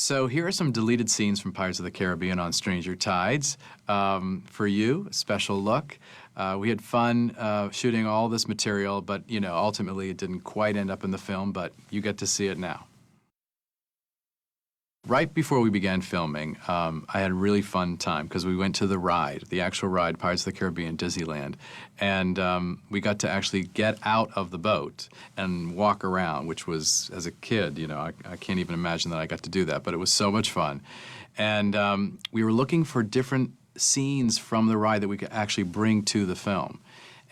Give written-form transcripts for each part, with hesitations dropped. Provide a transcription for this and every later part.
So here are some deleted scenes from Pirates of the Caribbean on Stranger Tides. For you, a special look. We had fun shooting all this material, but ultimately it didn't quite end up in the film, but you get to see it now. Right before we began filming, I had a really fun time because we went to the ride, the actual ride, Pirates of the Caribbean, Disneyland, and we got to actually get out of the boat and walk around, which was, as a kid, I can't even imagine that I got to do that, but it was so much fun. And we were looking for different scenes from the ride that we could actually bring to the film.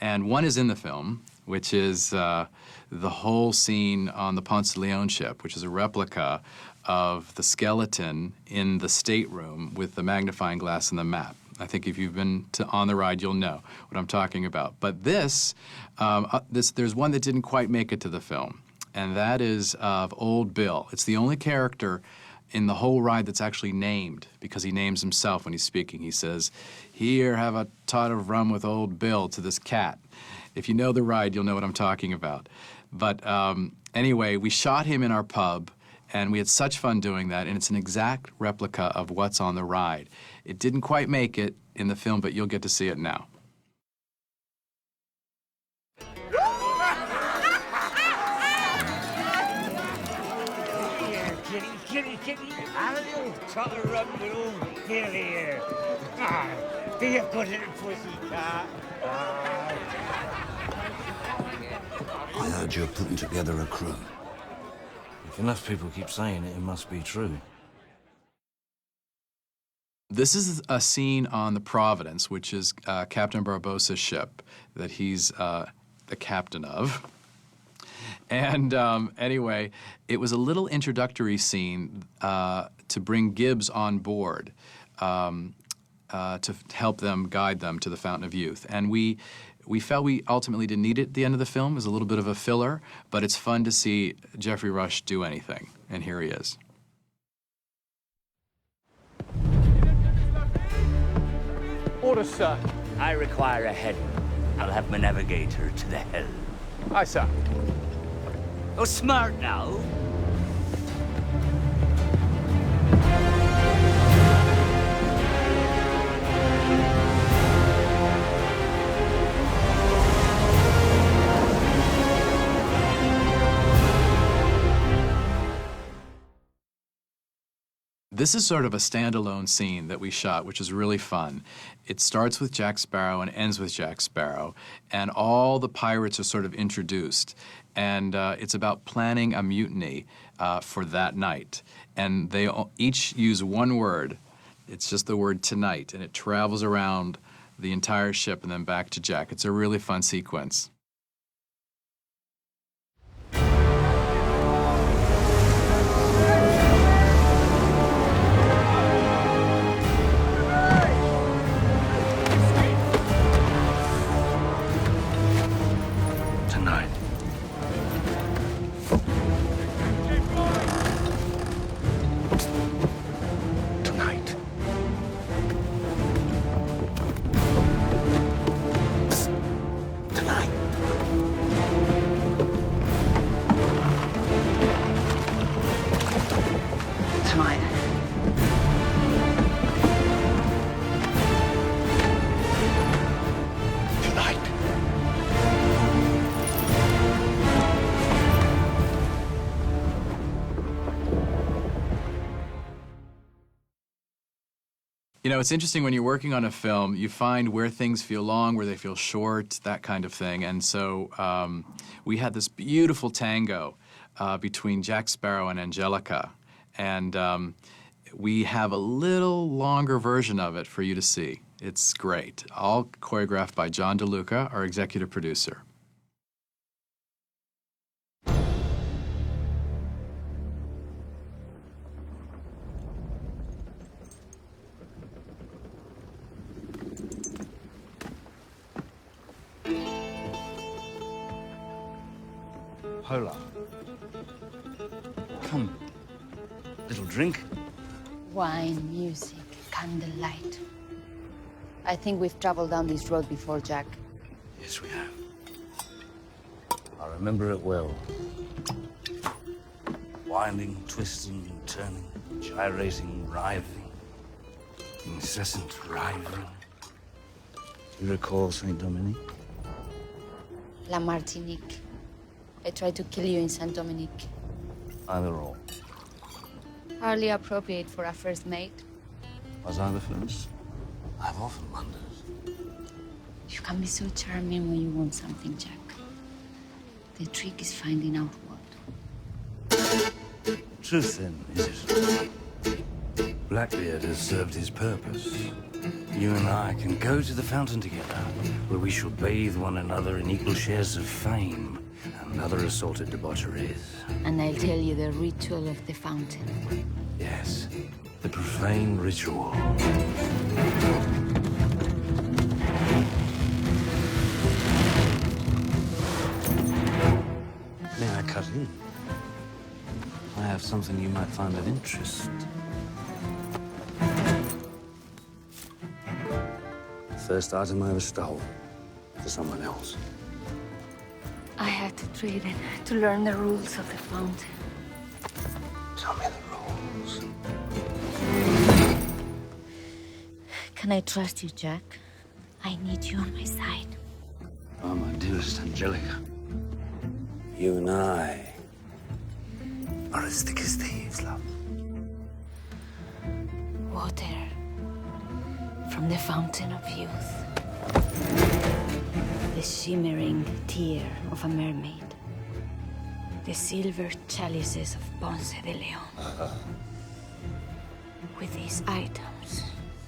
And one is in the film, which is the whole scene on the Ponce de Leon ship, which is a replica of the skeleton in the stateroom with the magnifying glass and the map. I think if you've been on the ride, you'll know what I'm talking about. But there's one that didn't quite make it to the film, and that is of Old Bill. It's the only character in the whole ride that's actually named, because he names himself when he's speaking. He says, "Here, have a tot of rum with Old Bill," to this cat. If you know the ride, you'll know what I'm talking about. But anyway, we shot him in our pub, and we had such fun doing that, and it's an exact replica of what's on the ride. It didn't quite make it in the film, but you'll get to see it now. Here, kitty, have a little tot of rum with Old Bill here. Be a good little pussycat. I heard you're putting together a crew. If enough people keep saying it, it must be true. This is a scene on the Providence, which is Captain Barbossa's ship that he's the captain of. And anyway, it was a little introductory scene to bring Gibbs on board to help them, guide them to the Fountain of Youth. And we felt we ultimately didn't need it at the end of the film. It was a little bit of a filler, but it's fun to see Geoffrey Rush do anything, and here he is. Order, sir. I require a head. I'll have my navigator to the helm. Aye, sir. Oh, smart now. This is sort of a standalone scene that we shot, which is really fun. It starts with Jack Sparrow and ends with Jack Sparrow, and all the pirates are sort of introduced. And it's about planning a mutiny for that night. And they each use one word. It's just the word tonight, and it travels around the entire ship and then back to Jack. It's a really fun sequence. It's interesting when you're working on a film, you find where things feel long, where they feel short, that kind of thing. And so we had this beautiful tango between Jack Sparrow and Angelica. And we have a little longer version of it for you to see. It's great. All choreographed by John DeLuca, our executive producer. Hola. Come. Little drink? Wine, music, candlelight. I think we've traveled down this road before, Jack. Yes, we have. I remember it well. Winding, twisting, turning, gyrating, writhing, incessant writhing. You recall Saint Dominique? La Martinique. I tried to kill you in Saint Dominique. Either or. Hardly appropriate for a first mate. Was I the first? I've often wondered. You can be so charming when you want something, Jack. The trick is finding out what. Truth, then, is it? Blackbeard has served his purpose. You and I can go to the fountain together, where we shall bathe one another in equal shares of fame and other assorted debaucheries. And I'll tell you the ritual of the fountain. Yes, the profane ritual. May I cut in? I have something you might find of interest. First item I ever stole for someone else. I had to trade it to learn the rules of the fountain. Tell me the rules. Can I trust you, Jack? I need you on my side. Oh, my dearest Angelica. You and I are as thick as thieves, love. Water from the fountain of youth. The shimmering tear of a mermaid. The silver chalices of Ponce de Leon. With these items,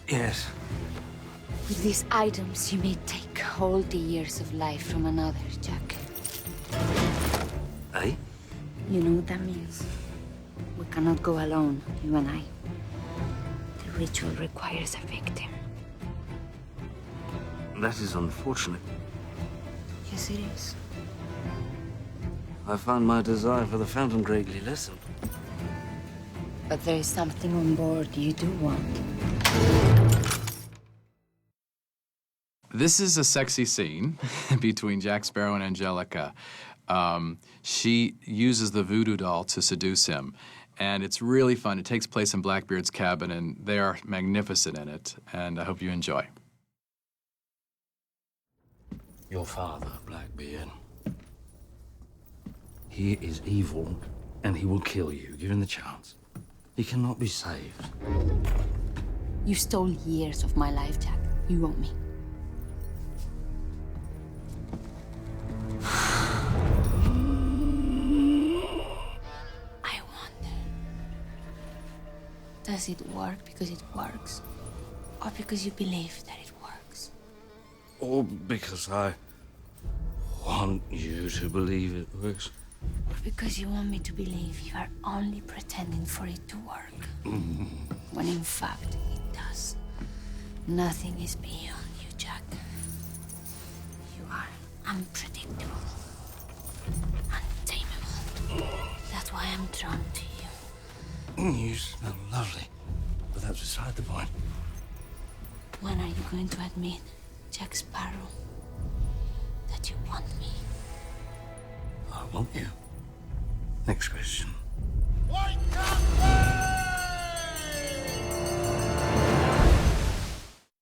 Yes. with these items, you may take all the years of life from another, Jack. Eh? You know what that means? We cannot go alone, you and I. The ritual requires a victim. That is unfortunate. Yes, it is. I found my desire for the fountain greatly lessened. But there is something on board you do want. This is a sexy scene between Jack Sparrow and Angelica. She uses the voodoo doll to seduce him, and it's really fun. It takes place in Blackbeard's cabin, and they are magnificent in it, and I hope you enjoy. Your father, Blackbeard. He is evil, and he will kill you, given the chance. He cannot be saved. You stole years of my life, Jack. You owe me. I wonder, does it work because it works? Or because you believe that it works? Or because I want you to believe it works. Or because you want me to believe you are only pretending for it to work? When in fact, it does. Nothing is beyond you, Jack. You are unpredictable. Untamable. That's why I'm drawn to you. You smell lovely, but that's beside the point. When are you going to admit, Jack Sparrow, that you want me? I want you. Next question. White Captain!